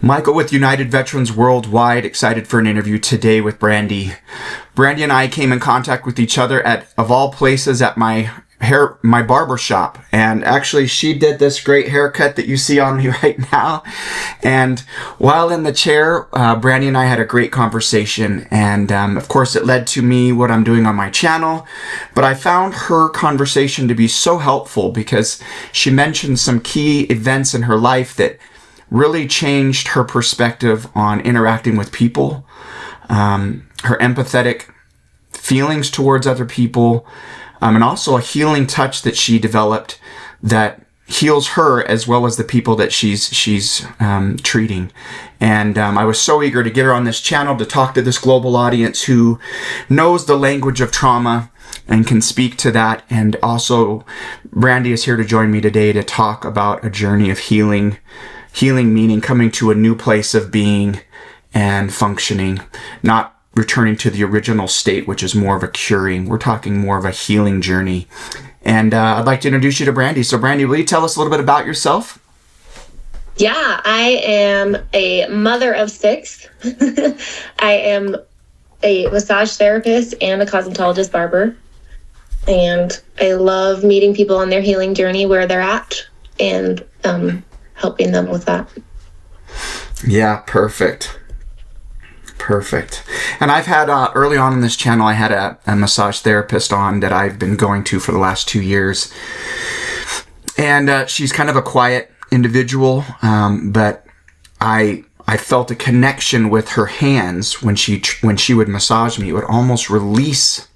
Michael with United Veterans Worldwide, excited for an interview today with Brandy. Brandy and I came in contact with each other at, of all places, at my barber shop. And actually, she did this great haircut that you see on me right now. And while in the chair, Brandy and I had a great conversation. And of course, it led to me what I'm doing on my channel. But I found her conversation to be so helpful because she mentioned some key events in her life that really changed her perspective on interacting with people, her empathetic feelings towards other people, and also a healing touch that she developed that heals her as well as the people that she's treating. And I was so eager to get her on this channel to talk to this global audience who knows the language of trauma and can speak to that. And also, Brandy is here to join me today to talk about a journey of healing. Healing meaning coming to a new place of being and functioning, not returning to the original state, which is more of a curing. We're talking more of a healing journey. And I'd like to introduce you to Brandy. So Brandy, will you tell us a little bit about yourself? Yeah, I am a mother of 6. I am a massage therapist and a cosmetologist barber. And I love meeting people on their healing journey where they're at and helping them with that. Yeah, perfect. And I've had, early on in this channel, I had a massage therapist on that I've been going to for the last 2 years. And she's kind of a quiet individual, but I felt a connection with her hands when she would massage me. It would almost release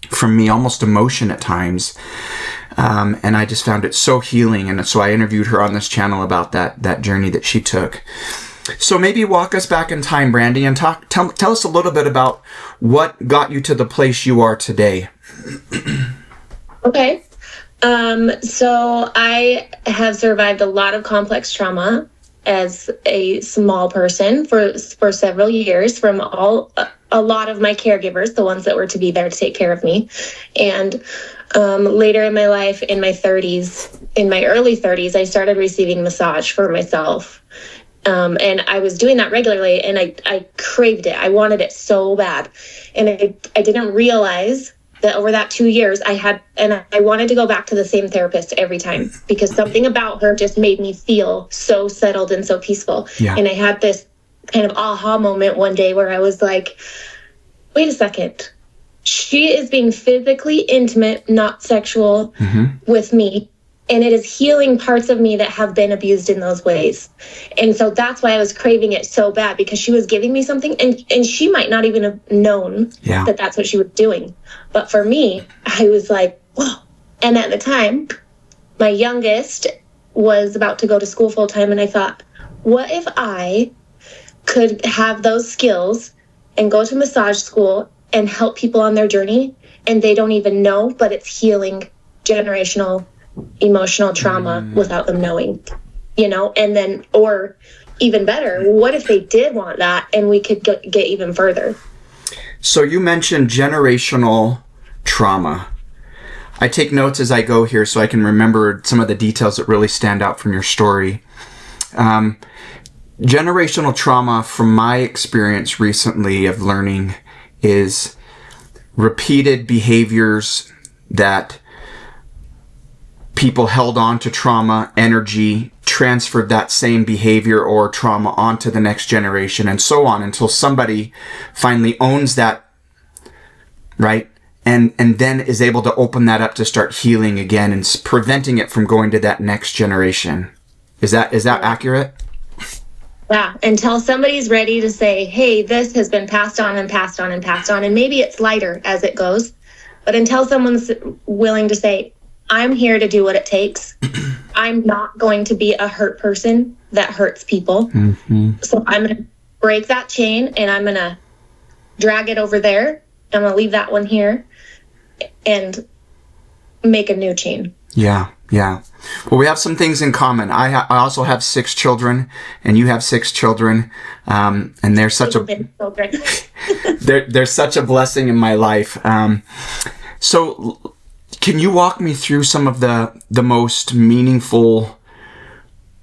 from me, almost emotion at times. And I just found it so healing. And so I interviewed her on this channel about that journey that she took. So maybe walk us back in time, Brandy, and tell us a little bit about what got you to the place you are today. Okay. So I have survived a lot of complex trauma as a small person for several years from a lot of my caregivers, the ones that were to be there to take care of me. And later in my life, in my early 30s, I started receiving massage for myself. And I was doing that regularly, and I craved it. I wanted it so bad. And I didn't realize that over that 2 years I wanted to go back to the same therapist every time because something about her just made me feel so settled and so peaceful. Yeah. And I had this kind of aha moment one day where I was like, wait a second. She is being physically intimate, not sexual, with me. And it is healing parts of me that have been abused in those ways. And so that's why I was craving it so bad, because she was giving me something and she might not even have known that that's what she was doing. But for me, I was like, whoa. And at the time, my youngest was about to go to school full time. And I thought, what if I could have those skills and go to massage school and help people on their journey and they don't even know, but it's healing generational emotional trauma without them knowing, and then, or even better, what if they did want that and we could get even further? So you mentioned generational trauma. I take notes as I go here so I can remember some of the details that really stand out from your story. Generational trauma, from my experience recently of learning, is repeated behaviors that people held on to trauma, energy, transferred that same behavior or trauma onto the next generation, and so on until somebody finally owns that, right? And then is able to open that up to start healing again and preventing it from going to that next generation. Is that accurate? Yeah, until somebody's ready to say, hey, this has been passed on and passed on and passed on, and maybe it's lighter as it goes, but until someone's willing to say, I'm here to do what it takes. I'm not going to be a hurt person that hurts people. So I'm going to break that chain and I'm going to drag it over there. I'm going to leave that one here and make a new chain. Yeah. Well, we have some things in common. I also have 6 children, and you have 6 children, and they're such they're such a blessing in my life. So can you walk me through some of the most meaningful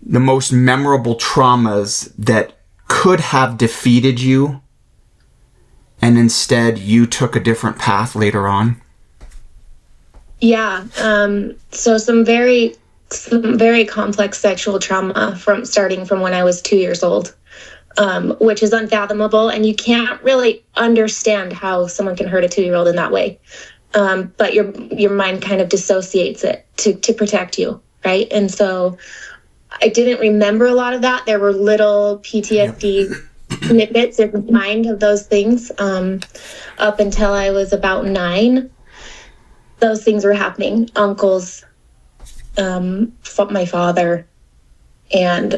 the most memorable traumas that could have defeated you, and instead you took a different path later on? Yeah. So some very complex sexual trauma starting from when I was 2 years old, which is unfathomable, and you can't really understand how someone can hurt a 2-year-old in that way. But your mind kind of dissociates it to protect you, right? And so I didn't remember a lot of that. There were little PTSD snippets in my mind of those things up until I was about 9. Those things were happening. Uncles, my father, and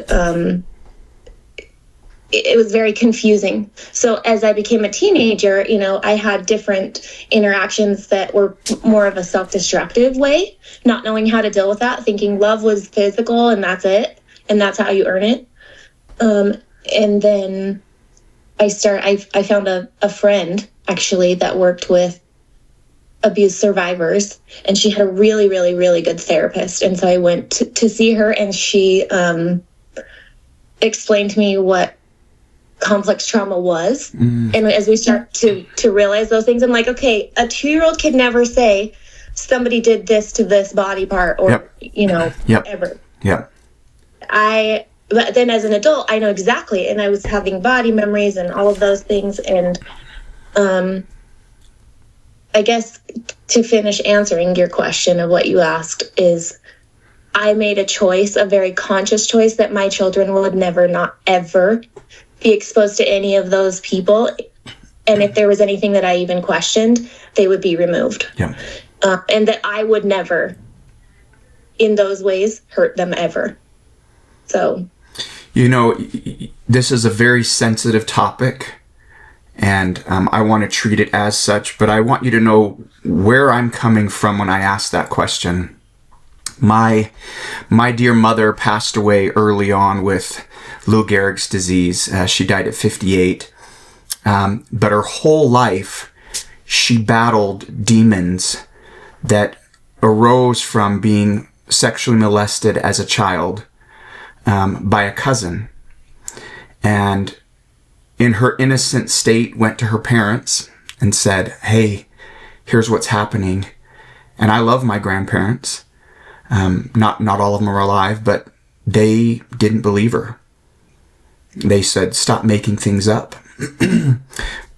it was very confusing. So as I became a teenager, I had different interactions that were more of a self-destructive way, not knowing how to deal with that, thinking love was physical and that's it, and that's how you earn it. And then I found a friend actually that worked with abuse survivors, and she had a really, really, really good therapist. And so I went to see her, and she explained to me what complex trauma was. And as we start to realize those things, I'm like, okay, a 2-year-old could never say somebody did this to this body part or ever. But then as an adult, I know exactly, and I was having body memories and all of those things. And I guess to finish answering your question of what you asked is, I made a choice, a very conscious choice, that my children would never, not ever, be exposed to any of those people. And if there was anything that I even questioned, they would be removed. And that I would never, in those ways, hurt them ever. So, this is a very sensitive topic, and I want to treat it as such, but I want you to know where I'm coming from when I ask that question. My dear mother passed away early on with Lou Gehrig's disease. She died at 58. But her whole life, she battled demons that arose from being sexually molested as a child by a cousin. And in her innocent state, went to her parents and said, hey, here's what's happening. And I love my grandparents. Not all of them are alive, but they didn't believe her. They said, stop making things up.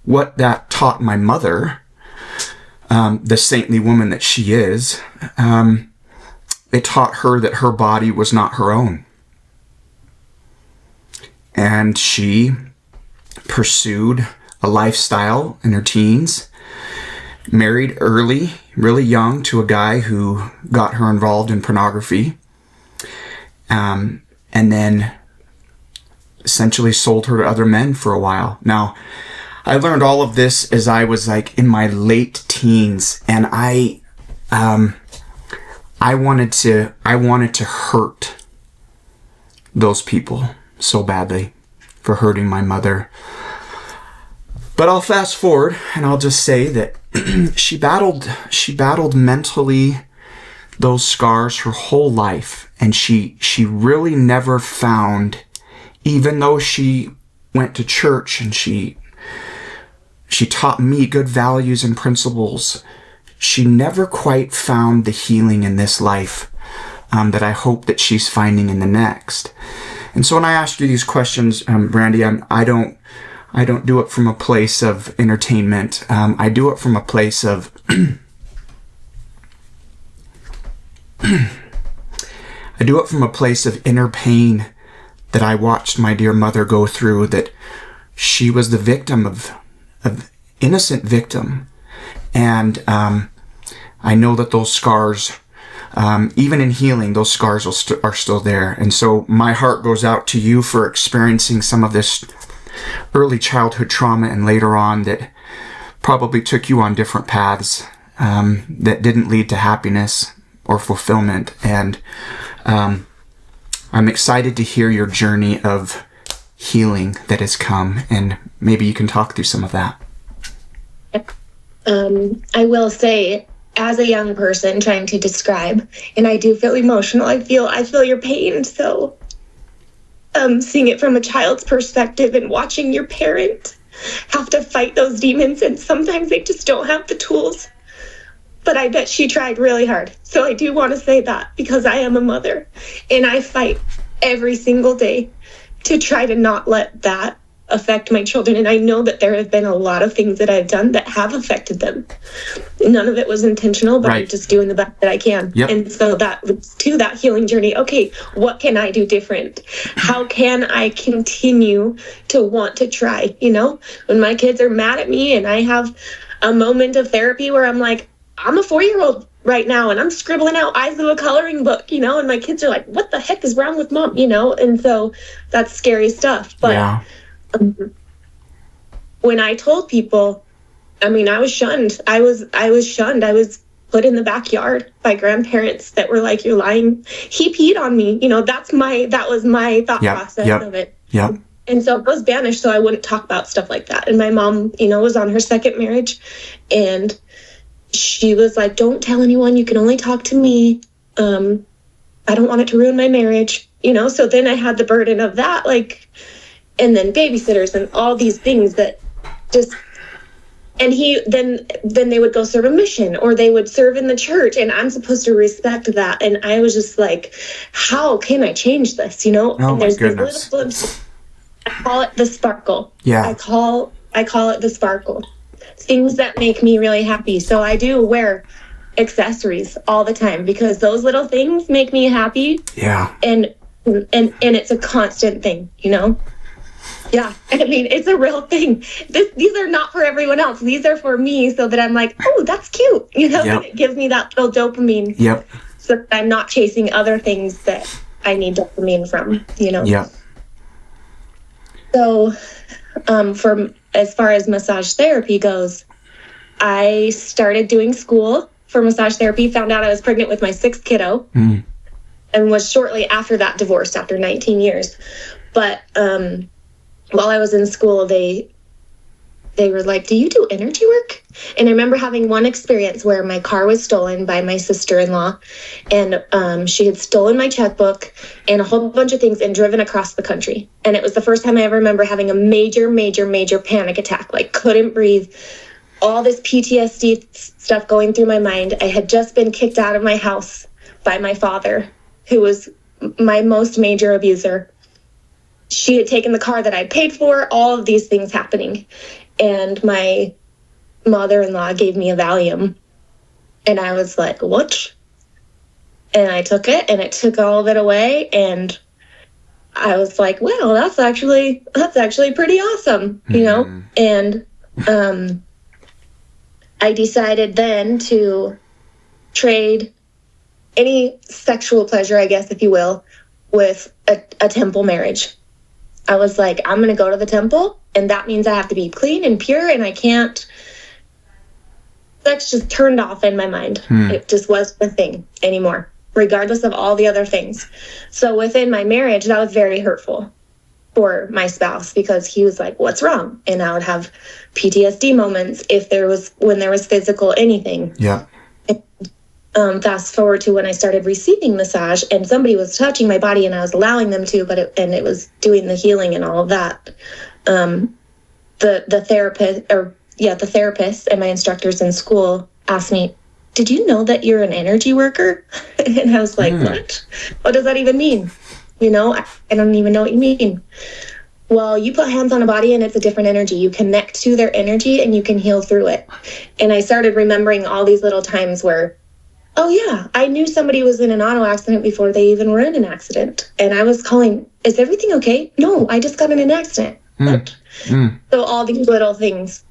What that taught my mother, the saintly woman that she is, it taught her that her body was not her own. And she pursued a lifestyle in her teens, married early, really young, to a guy who got her involved in pornography, and then essentially sold her to other men for a while. Now, I learned all of this as I was in my late teens, and I wanted to hurt those people so badly for hurting my mother. But I'll fast forward and I'll just say that she battled mentally those scars her whole life, and she really never found, even though she went to church and she taught me good values and principles, she never quite found the healing in this life that I hope that she's finding in the next. And so when I ask you these questions, Brandy, I don't do it from a place of entertainment. I do it from a place of inner pain that I watched my dear mother go through, that she was the victim of innocent victim. And I know that those scars, even in healing, those scars are still there. And so my heart goes out to you for experiencing some of this early childhood trauma, and later on that probably took you on different paths that didn't lead to happiness or fulfillment. And I'm excited to hear your journey of healing that has come, and maybe you can talk through some of that. I will say, as a young person trying to describe, and I do feel emotional, I feel your pain. So seeing it from a child's perspective and watching your parent have to fight those demons, and sometimes they just don't have the tools. But I bet she tried really hard. So I do want to say that, because I am a mother and I fight every single day to try to not let that affect my children. And I know that there have been a lot of things that I've done that have affected them. None of it was intentional, but I'm just doing the best that I can. Yep. And so that to that healing journey, okay, what can I do different? How can I continue to want to try? You know, when my kids are mad at me and I have a moment of therapy where I'm like, I'm a 4-year-old right now and I'm scribbling out eyes of a coloring book, you know, and my kids are like, what the heck is wrong with mom? You know, and so that's scary stuff. But when I told people, I mean, I was shunned. I was shunned. I was put in the backyard by grandparents that were like, you're lying. He peed on me. You know, that was my thought process of it. Yeah. And so I was banished, so I wouldn't talk about stuff like that. And my mom, you know, was on her second marriage, and she was like, don't tell anyone. You can only talk to me. I don't want it to ruin my marriage. You know, so then I had the burden of that, like, and then babysitters and all these things that just, and then they would go serve a mission or they would serve in the church, and I'm supposed to respect that. And I was just like, how can I change this? You know, oh, and there's my goodness. this little glimpse. I call it the sparkle. Yeah. I call it the sparkle. Things that make me really happy. So I do wear accessories all the time because those little things make me happy. Yeah. And it's a constant thing, you know? Yeah. I mean, it's a real thing. These are not for everyone else. These are for me, so that I'm like, oh, that's cute. You know, Yep. And it gives me that little dopamine. Yep. So that I'm not chasing other things that I need dopamine from, you know? Yep. So as far as massage therapy goes, I started doing school for massage therapy, found out I was pregnant with my 6th kiddo, and was shortly after that divorced after 19 years. But while I was in school, they were like, do you do energy work? And I remember having one experience where my car was stolen by my sister-in-law, and she had stolen my checkbook and a whole bunch of things and driven across the country. And it was the first time I ever remember having a major, major, major panic attack, like couldn't breathe, all this PTSD stuff going through my mind. I had just been kicked out of my house by my father, who was my most major abuser. She had taken the car that I paid for, all of these things happening. And my mother-in-law gave me a Valium. And I was like, what? And I took it, and it took all of it away. And I was like, well, that's actually pretty awesome, you know? And I decided then to trade any sexual pleasure, I guess, if you will, with a temple marriage. I was like, I'm going to go to the temple, and that means I have to be clean and pure, and I can't. That's just turned off in my mind. It just wasn't a thing anymore, regardless of all the other things. So within my marriage, that was very hurtful for my spouse, because he was like, what's wrong? And I would have PTSD moments when there was physical anything. Yeah. Fast forward to when I started receiving massage, and somebody was touching my body, and I was allowing them to, it was doing the healing and all of that. The therapist and my instructors in school asked me, did you know that you're an energy worker? And I was like, what? What does that even mean? You know, I don't even know what you mean. Well, you put hands on a body and it's a different energy. You connect to their energy and you can heal through it. And I started remembering all these little times where, oh yeah, I knew somebody was in an auto accident before they even were in an accident. And I was calling, is everything okay? No, I just got in an accident. So all these little things.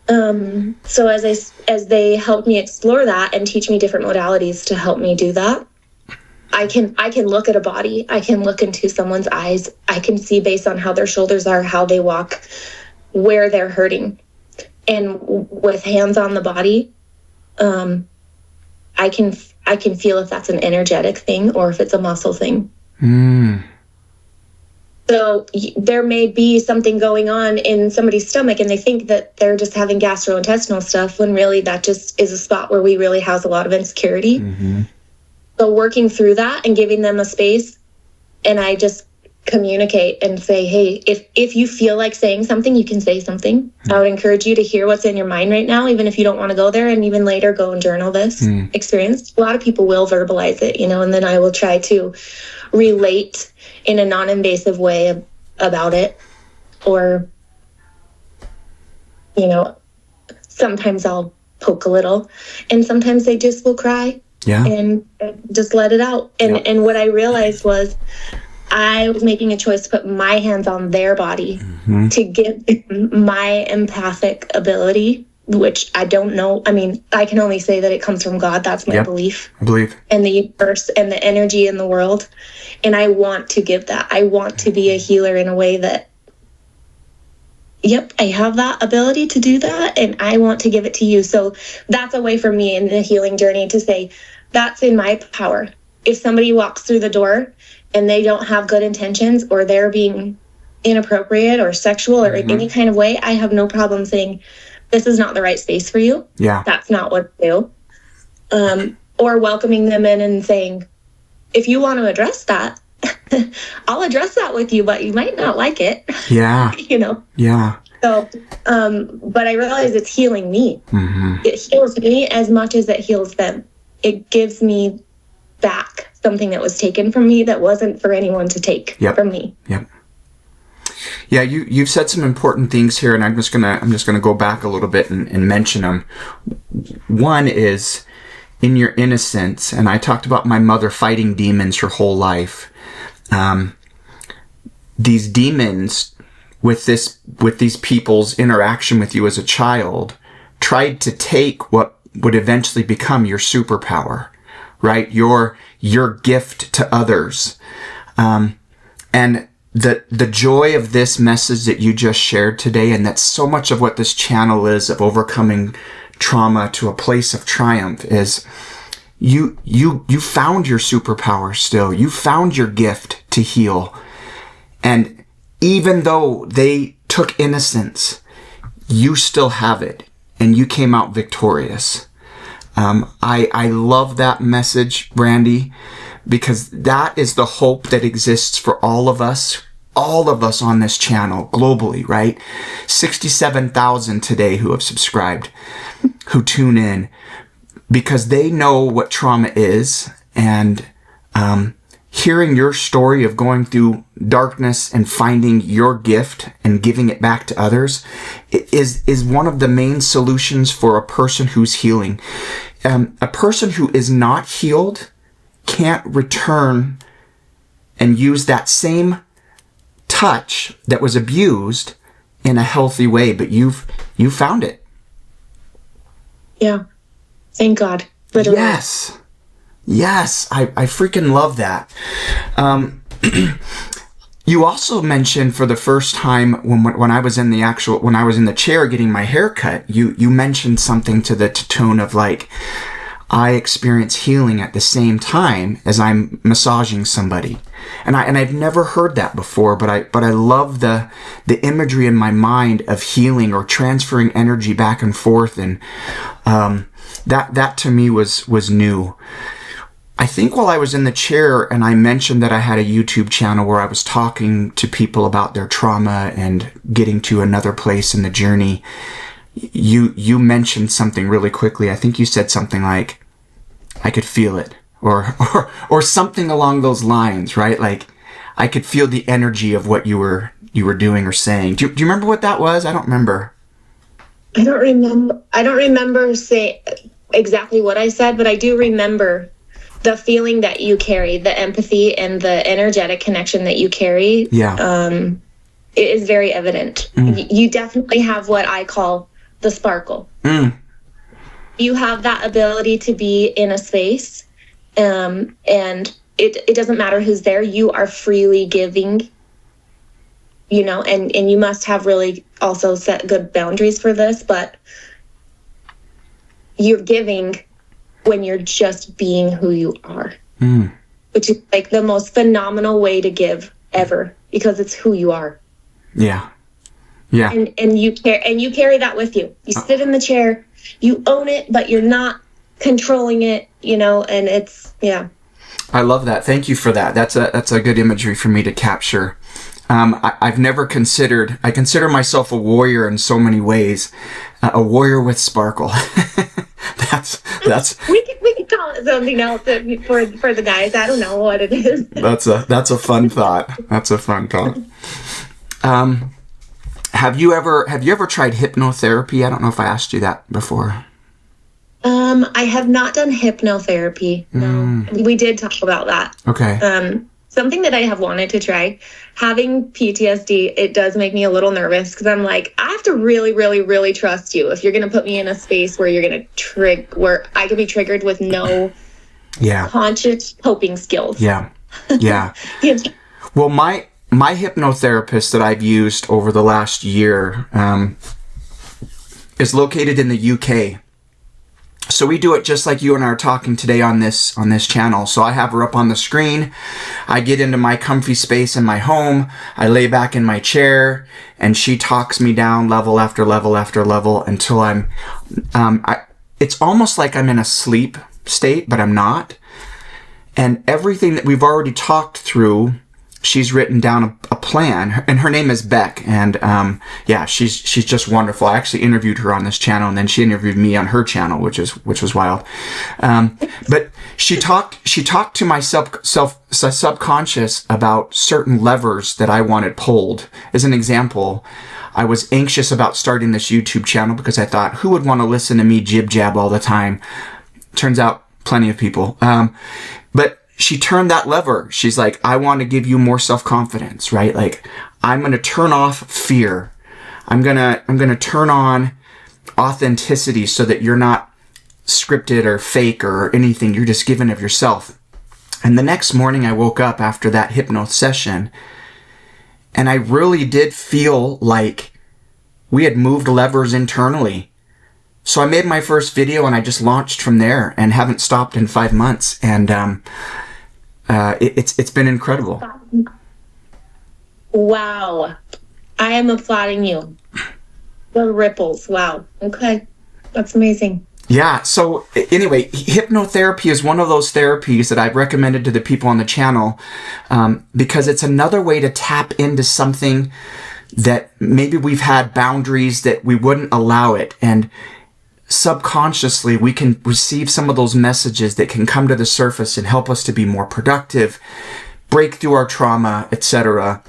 So as they helped me explore that and teach me different modalities to help me do that, I can look at a body. I can look into someone's eyes. I can see based on how their shoulders are, how they walk, where they're hurting. And with hands on the body, I can feel if that's an energetic thing or if it's a muscle thing. So there may be something going on in somebody's stomach and they think that they're just having gastrointestinal stuff, when really that just is a spot where we really house a lot of insecurity. So working through that and giving them a space, and I just communicate and say, hey, if you feel like saying something, you can say something. I would encourage you to hear what's in your mind right now, even if you don't want to go there, and even later go and journal this experience. A lot of people will verbalize it, and then I will try to relate in a non-invasive way about it. Or, sometimes I'll poke a little, and sometimes they just will cry and just let it out. And what I realized was I was making a choice to put my hands on their body to give my empathic ability, which I don't know. I mean, I can only say that it comes from God. That's my belief. I believe. And the universe and the energy in the world. And I want to give that. I want to be a healer in a way that, I have that ability to do that, and I want to give it to you. So that's a way for me in the healing journey to say, that's in my power. If somebody walks through the door and they don't have good intentions, or they're being inappropriate or sexual or any kind of way, I have no problem saying, this is not the right space for you. Yeah. That's not what to do. Or welcoming them in and saying, if you want to address that, I'll address that with you, but you might not like it. Yeah. Yeah. So, but I realize it's healing me. It heals me as much as it heals them. It gives me back something that was taken from me that wasn't for anyone to take from me. Yep. Yeah, you've said some important things here, and I'm just gonna go back a little bit and mention them. One is in your innocence, and I talked about my mother fighting demons her whole life. These demons with these people's interaction with you as a child tried to take what would eventually become your superpower, right? Your gift to others. And the joy of this message that you just shared today, and that's so much of what this channel is, of overcoming trauma to a place of triumph, is you found your superpower still. You found your gift to heal. And even though they took innocence, you still have it, and you came out victorious. I love that message, Brandy, because that is the hope that exists for all of us on this channel globally, right? 67,000 today who have subscribed, who tune in, because they know what trauma is. And hearing your story of going through darkness and finding your gift and giving it back to others is one of the main solutions for a person who's healing. A person who is not healed can't return and use that same touch that was abused in a healthy way, but you found it. Yeah. Thank God. Literally. Yes. I freaking love that. You also mentioned for the first time when I was in the chair getting my hair cut, you mentioned something to the tone of like, I experience healing at the same time as I'm massaging somebody. And I've never heard that before, but I love the imagery in my mind of healing or transferring energy back and forth. And, that to me was new. I think while I was in the chair and I mentioned that I had a YouTube channel where I was talking to people about their trauma and getting to another place in the journey, you mentioned something really quickly. I think you said something like, I could feel it, or something along those lines, right? Like, I could feel the energy of what you were doing or saying. Do you remember what that was? I don't remember. I don't remember saying exactly what I said, but I do remember the feeling that you carry, the empathy and the energetic connection that you carry. Yeah. It is very evident. You definitely have what I call the sparkle. You have that ability to be in a space, and it doesn't matter who's there. You are freely giving, and you must have really also set good boundaries for this, but you're giving when you're just being who you are, which is like the most phenomenal way to give ever, because it's who you are. Yeah. And you carry that with you. You sit in the chair, you own it, but you're not controlling it, and it's, yeah. I love that. Thank you for that. That's a good imagery for me to capture. I've never I consider myself a warrior in so many ways, a warrior with sparkle. that's we can call it something else for the guys. I don't know what it is. That's a fun thought. That's a fun thought. Have you ever tried hypnotherapy? I don't know if I asked you that before. I have not done hypnotherapy. No. We did talk about that. Okay. Something that I have wanted to try. Having PTSD, it does make me a little nervous because I'm like, I have to really, really, really trust you if you're going to put me in a space where you're going to where I could be triggered with no conscious coping skills. Yeah. Yeah. Well, my hypnotherapist that I've used over the last year is located in the UK. So we do it just like you and I are talking today on this channel. So I have her up on the screen. I get into my comfy space in my home. I lay back in my chair, and she talks me down level after level after level until I'm. It's almost like I'm in a sleep state, but I'm not. And everything that we've already talked through, she's written down a plan, and her name is Beck, and she's just wonderful. I actually interviewed her on this channel, and then she interviewed me on her channel, which was wild. But she talked to my subconscious about certain levers that I wanted pulled. As an example, I was anxious about starting this YouTube channel because I thought, who would want to listen to me jib jab all the time? Turns out, plenty of people. But she turned that lever. She's like, I want to give you more self-confidence, right? Like, I'm going to turn off fear. I'm going to turn on authenticity so that you're not scripted or fake or anything. You're just giving of yourself. And the next morning I woke up after that hypno session, and I really did feel like we had moved levers internally. So I made my first video, and I just launched from there and haven't stopped in 5 months. And it's been incredible. Wow. I am applauding you. The ripples. Wow. Okay. That's amazing. Yeah. So anyway, hypnotherapy is one of those therapies that I've recommended to the people on the channel because it's another way to tap into something that maybe we've had boundaries that we wouldn't allow it. And subconsciously, we can receive some of those messages that can come to the surface and help us to be more productive, break through our trauma, etc.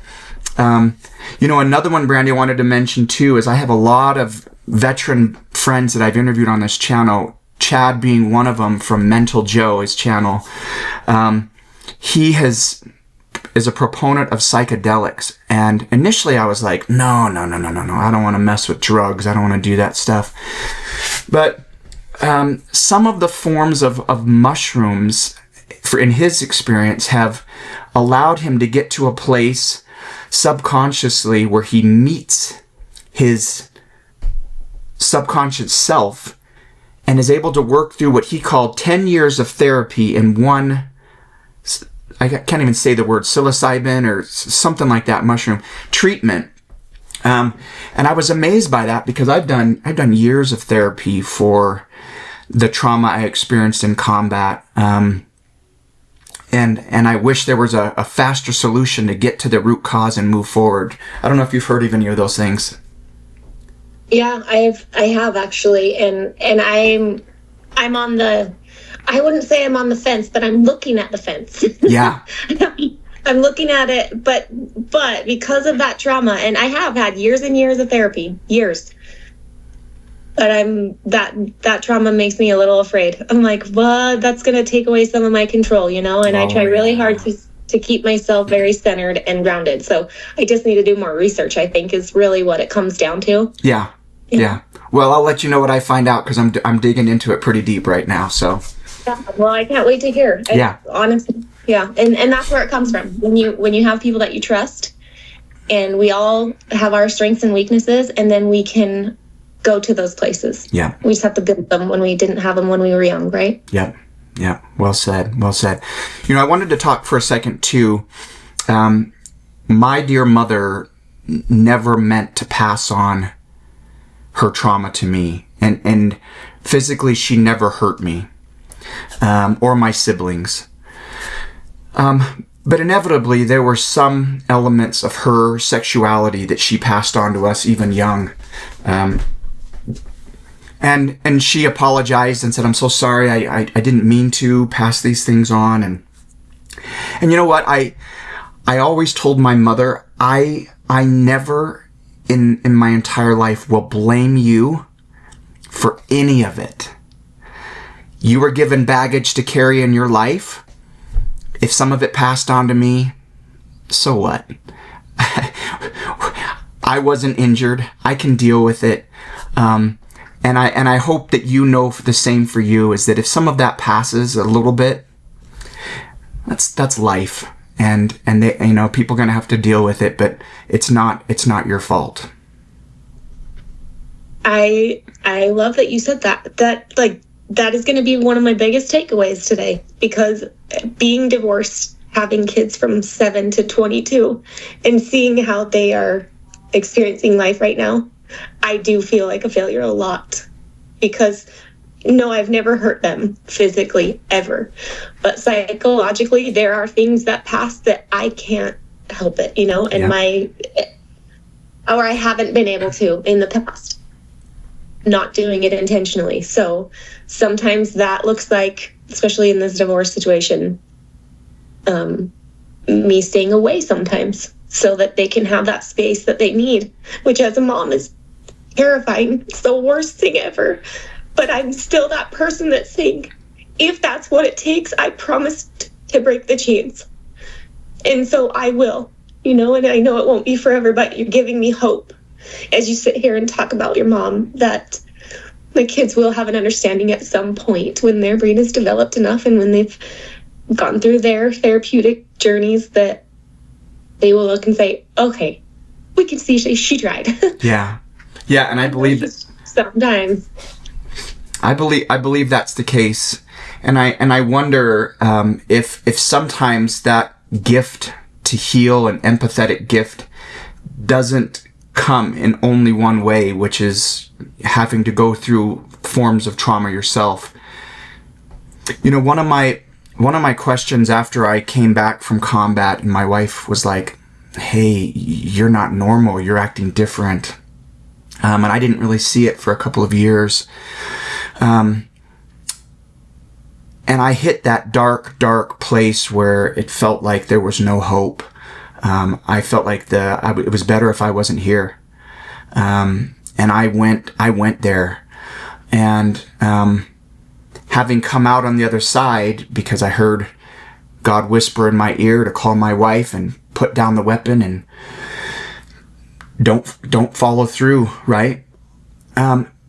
Another one, Brandy, I wanted to mention too, is I have a lot of veteran friends that I've interviewed on this channel, Chad being one of them from Mental Joe, his channel. He is a proponent of psychedelics. And initially I was like, no, I don't want to mess with drugs. I don't want to do that stuff. But some of the forms of mushrooms, in his experience, have allowed him to get to a place subconsciously where he meets his subconscious self and is able to work through what he called 10 years of therapy in one, I can't even say the word, psilocybin or something like that, mushroom treatment. And I was amazed by that because I've done years of therapy for the trauma I experienced in combat. And I wish there was a faster solution to get to the root cause and move forward. I don't know if you've heard of any of those things. Yeah, I have actually, and I'm on the, I wouldn't say I'm on the fence, but I'm looking at the fence. Yeah. I'm looking at it, but because of that trauma, and I have had years and years of therapy, but that trauma makes me a little afraid. I'm like, well, that's going to take away some of my control, and I try really hard to keep myself very centered and grounded. So I just need to do more research, I think, is really what it comes down to. Yeah. Well, I'll let you know what I find out because I'm digging into it pretty deep right now. So. Yeah, well, I can't wait to hear. Honestly, yeah, and that's where it comes from. When you have people that you trust, and we all have our strengths and weaknesses, and then we can go to those places. Yeah, we just have to build them when we didn't have them when we were young, right? Yep. Well said. I wanted to talk for a second too. My dear mother never meant to pass on her trauma to me, and physically she never hurt me. Or my siblings. But inevitably, there were some elements of her sexuality that she passed on to us even young. And she apologized and said, "I'm so sorry, I didn't mean to pass these things on." And you know what? I always told my mother, I never in my entire life will blame you for any of it. You were given baggage to carry in your life. If some of it passed on to me, so what? I wasn't injured. I can deal with it. And I hope that you know the same for you, is that if some of that passes a little bit, that's life. And they, people are going to have to deal with it, but it's not your fault. I love that you said that. That is going to be one of my biggest takeaways today, because being divorced, having kids from 7 to 22, and seeing how they are experiencing life right now, I do feel like a failure a lot, because no, I've never hurt them physically ever, but psychologically there are things that pass that I can't help it, and or I haven't been able to in the past, not doing it intentionally. So sometimes that looks like, especially in this divorce situation, me staying away sometimes so that they can have that space that they need, which as a mom is terrifying. It's the worst thing ever. But I'm still that person that's saying, if that's what it takes, I promise to break the chains. And so I will, and I know it won't be forever, but you're giving me hope as you sit here and talk about your mom, that the kids will have an understanding at some point when their brain is developed enough and when they've gone through their therapeutic journeys, that they will look and say, okay, we can see she tried. Yeah. And I believe sometimes. I believe that's the case. And I wonder if sometimes that gift to heal, an empathetic gift, doesn't come in only one way, which is having to go through forms of trauma yourself. One of my questions after I came back from combat, and my wife was like, "Hey, you're not normal. You're acting different." And I didn't really see it for a couple of years. And I hit that dark place where it felt like there was no hope. I felt like it was better if I wasn't here. And I went there, and having come out on the other side, because I heard God whisper in my ear to call my wife and put down the weapon and don't follow through, right?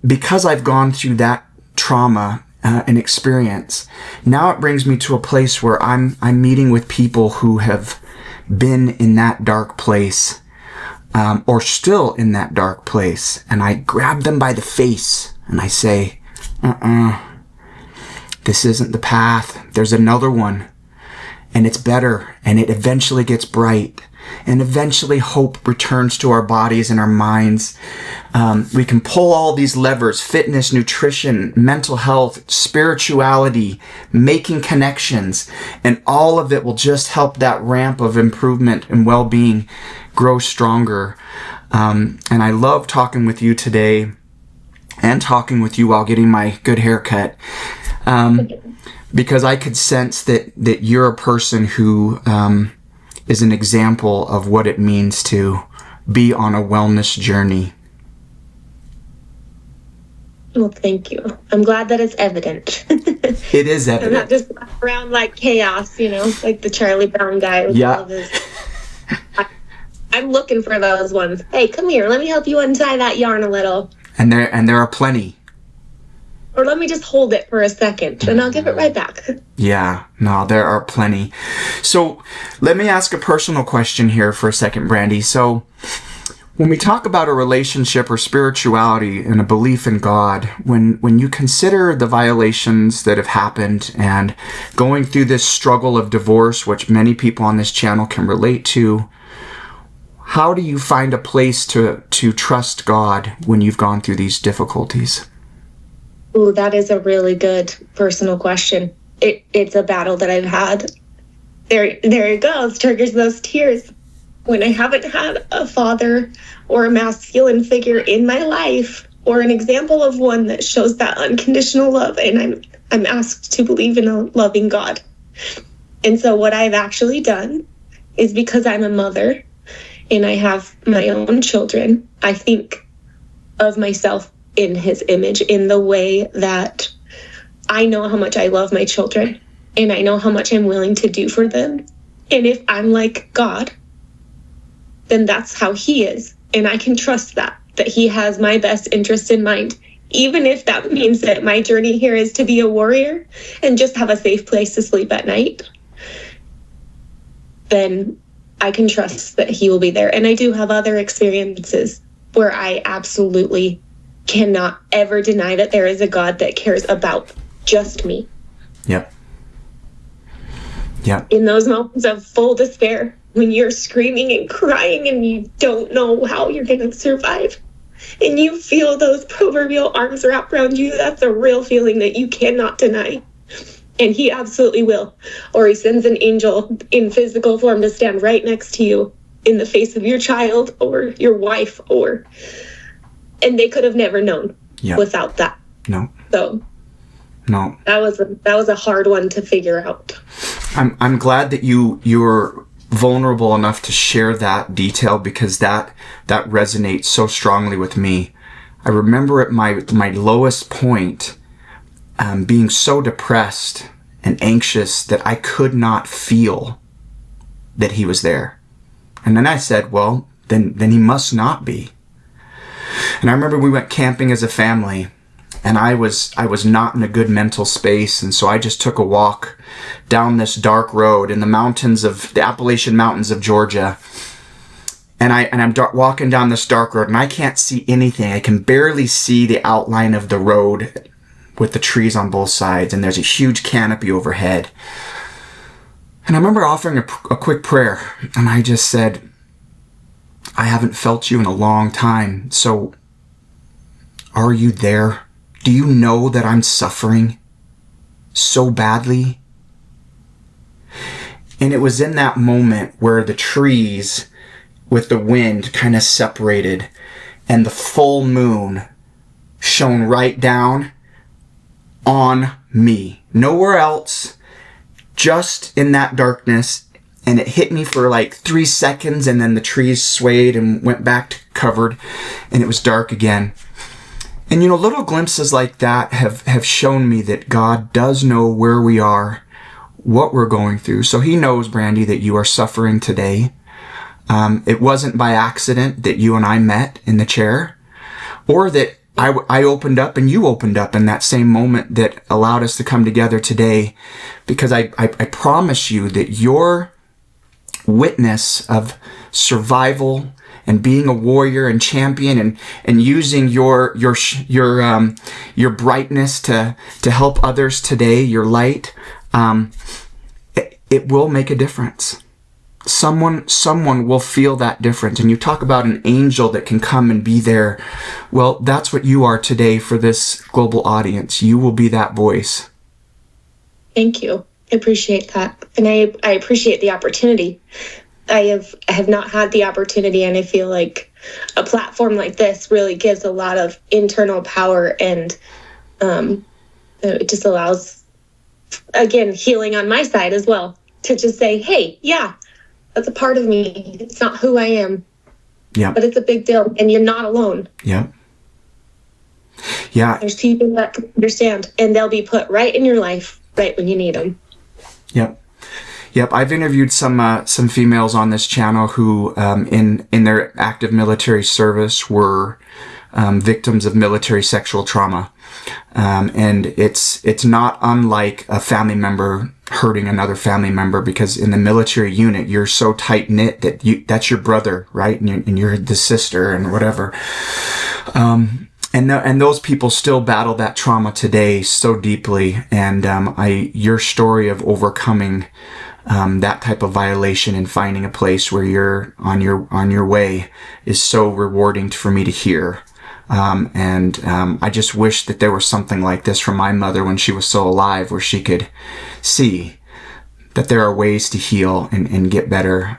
Because I've gone through that trauma and experience, now it brings me to a place where I'm meeting with people who have been in that dark place, or still in that dark place, and I grab them by the face and I say, this isn't the path. There's another one, and it's better, and it eventually gets bright, and eventually hope returns to our bodies and our minds. We can pull all these levers: fitness, nutrition, mental health, spirituality, making connections, and all of it will just help that ramp of improvement and well-being grow stronger. And I love talking with you today, and talking with you while getting my good haircut, because I could sense that you're a person who is an example of what it means to be on a wellness journey. Well, thank you. I'm glad that it's evident. It is evident. I'm not just around like chaos, like the Charlie Brown guy with all of his. I'm looking for those ones. Hey, come here. Let me help you untie that yarn a little. And there are plenty. Or let me just hold it for a second, and I'll give it right back. Yeah, no, there are plenty. So let me ask a personal question here for a second, Brandy. So when we talk about a relationship or spirituality and a belief in God, when you consider the violations that have happened and going through this struggle of divorce, which many people on this channel can relate to, how do you find a place to trust God when you've gone through these difficulties? Ooh, that is a really good personal question. It's a battle that I've had there it goes, triggers those tears. When I haven't had a father or a masculine figure in my life, or an example of one that shows that unconditional love, and I'm asked to believe in a loving God. And so what I've actually done is, because I'm a mother and I have my own children, I think of myself in his image, in the way that I know how much I love my children, and I know how much I'm willing to do for them. And if I'm like God, then that's how he is. And I can trust that he has my best interest in mind, even if that means that my journey here is to be a warrior and just have a safe place to sleep at night. Then I can trust that he will be there. And I do have other experiences where I absolutely cannot ever deny that there is a God that cares about just me. Yep. Yep. In those moments of full despair, when you're screaming and crying and you don't know how you're going to survive, and you feel those proverbial arms wrapped around you, that's a real feeling that you cannot deny. And he absolutely will. Or he sends an angel in physical form to stand right next to you in the face of your child or your wife, and they could have never known without that. No. So no. That was a hard one to figure out. I'm glad that you're vulnerable enough to share that detail, because that resonates so strongly with me. I remember at my lowest point, being so depressed and anxious that I could not feel that he was there. And then I said, well, then he must not be. And I remember we went camping as a family, and I was not in a good mental space, and so I just took a walk down this dark road in the mountains of the Appalachian Mountains of Georgia. And I'm walking down this dark road, and I can't see anything. I can barely see the outline of the road with the trees on both sides, and there's a huge canopy overhead. And I remember offering a quick prayer, and I just said, I haven't felt you in a long time, so are you there? Do you know that I'm suffering so badly? And it was in that moment where the trees with the wind kind of separated, and the full moon shone right down on me. Nowhere else, just in that darkness. And it hit me for like 3 seconds, and then the trees swayed and went back to covered, and it was dark again. And little glimpses like that have shown me that God does know where we are, what we're going through. So he knows, Brandy, that you are suffering today. It wasn't by accident that you and I met in the chair, or that I opened up and you opened up in that same moment that allowed us to come together today, because I promise you that your witness of survival and being a warrior and champion and using your brightness to help others today, your light, it will make a difference. Someone will feel that difference. And you talk about an angel that can come and be there. Well, that's what you are today for this global audience. You will be that voice. Thank you. I appreciate that. And I appreciate the opportunity. I have not had the opportunity, and I feel like a platform like this really gives a lot of internal power, and it just allows, again, healing on my side as well, to just say, hey, yeah, that's a part of me. It's not who I am. Yeah. But it's a big deal, and you're not alone. Yeah. Yeah. There's people that can understand, and they'll be put right in your life right when you need them. Yep. Yep. I've interviewed some females on this channel who, in their active military service, were victims of military sexual trauma, and it's not unlike a family member hurting another family member, because in the military unit you're so tight knit that that's your brother, right? And you're the sister and whatever. And those people still battle that trauma today so deeply. And your story of overcoming that type of violation and finding a place where you're on your way is so rewarding for me to hear. I just wish that there was something like this from my mother when she was still alive, where she could see that there are ways to heal and get better.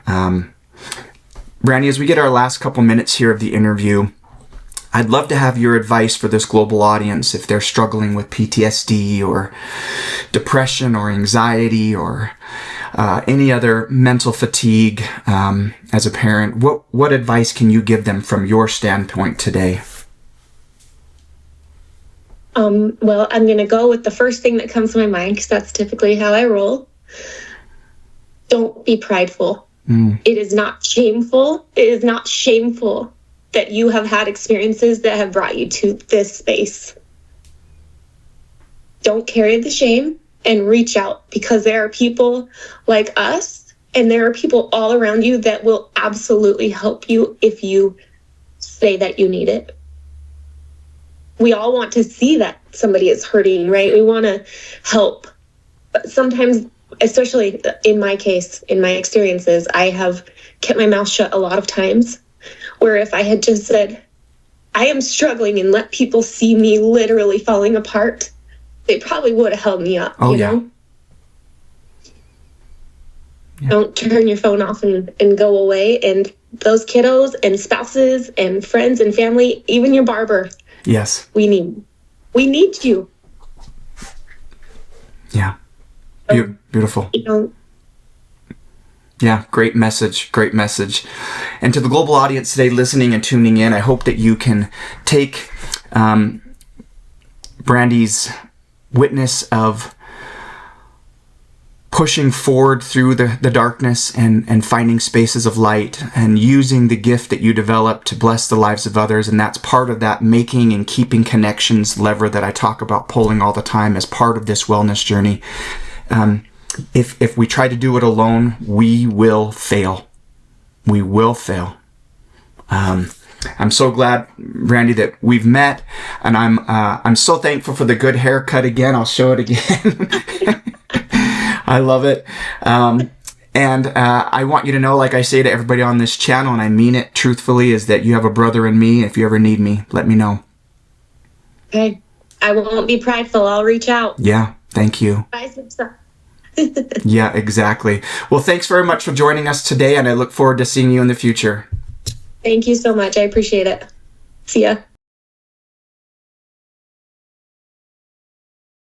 Brandy, as we get our last couple minutes here of the interview, I'd love to have your advice for this global audience if they're struggling with PTSD or depression or anxiety or any other mental fatigue as a parent. What advice can you give them from your standpoint today? Well, I'm going to go with the first thing that comes to my mind because that's typically how I roll. Don't be prideful. It is not shameful. It is not shameful that you have had experiences that have brought you to this space. Don't carry the shame and reach out, because there are people like us and there are people all around you that will absolutely help you if you say that you need it. We all want to see that somebody is hurting, right? We want to help. But sometimes, especially in my case, in my experiences, I have kept my mouth shut a lot of times, where if I had just said, I am struggling, and let people see me literally falling apart, they probably would have held me up, you know? Yeah. Don't turn your phone off and go away. And those kiddos and spouses and friends and family, even your barber. Yes. We need you. Yeah. Beautiful. You know, yeah, great message. And to the global audience today listening and tuning in, I hope that you can take Brandy's witness of pushing forward through the darkness and finding spaces of light and using the gift that you develop to bless the lives of others. And that's part of that making and keeping connections lever that I talk about pulling all the time as part of this wellness journey. If we try to do it alone, we will fail. We will fail. I'm so glad, Brandy, that we've met, and I'm so thankful for the good haircut again. I'll show it again. I love it. And I want you to know, like I say to everybody on this channel, and I mean it truthfully, is that you have a brother in me. If you ever need me, let me know. Okay. I won't be prideful. I'll reach out. Yeah. Thank you. Yeah, exactly. Well, thanks very much for joining us today, and I look forward to seeing you in the future. Thank you so much. I appreciate it. See ya.